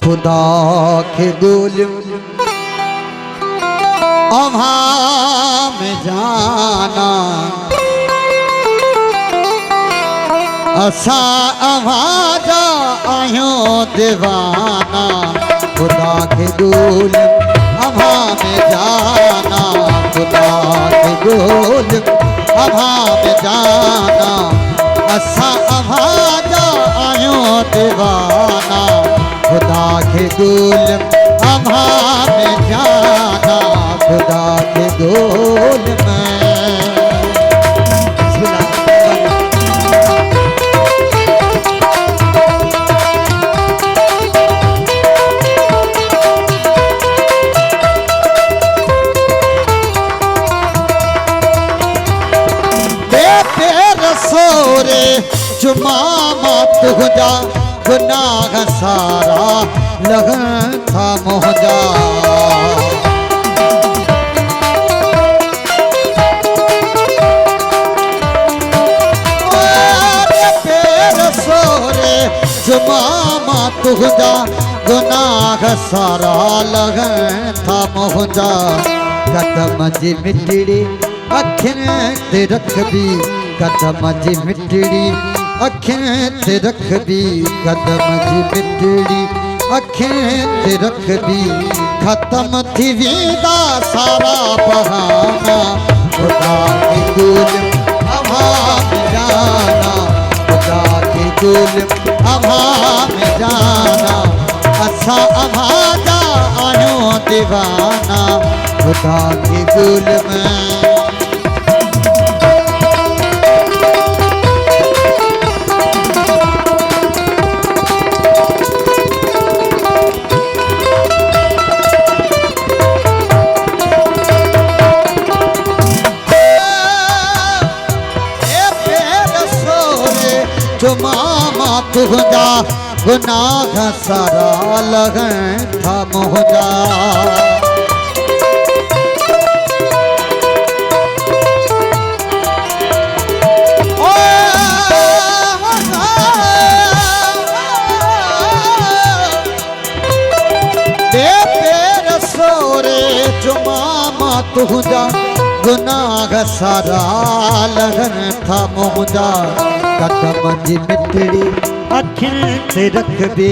खुदा के गुल अभा में जाना असा आवाजा आयो दीवाना खुदा के गुल अभा में जाना खुदा के गुल अभा में जाना असा आवाजा आयो दीवाना खुदा के गुल अभा में जाना खुदा के गुल में सोरे जुमामा तुझा गुनाह सारा लगन था मोहजा सोरे जुमामा तुझा गुनाह सारा लगन था मोहजा कदम जी मिटड़ी अखियां ते रखबी कदम जी मिटड़ी अखियां ते रखबी कदम जी मिटड़ी अखियां ते रखबी खत्म थी वेंदा सारा बहाना खुदा के गुल अभा में जाना खुदा के गुल अभा में जाना असा आवाजा आयो दीवाना खुदा के गुल में जुमामा तुझा गुनाह सारा लगन था मोहजा सोरे जुमामा तुझा गुनाह सारा लगन था मोहजा कदम जी मिटड़ी अखियां ते रखबी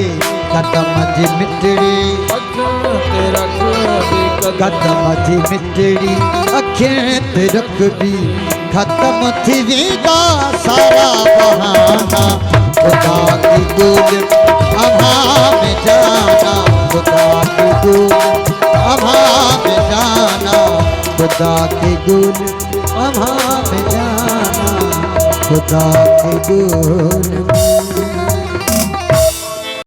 कदम जी मिटड़ी कदम जी मिटड़ी अखियां ते रखबी खत्म थी वेंदा सारा बहाना खुदा की गुल अभा में जाना खुदा की गुल अभा में जाना खुदा की गुल अभा में जाना खुदा के गुल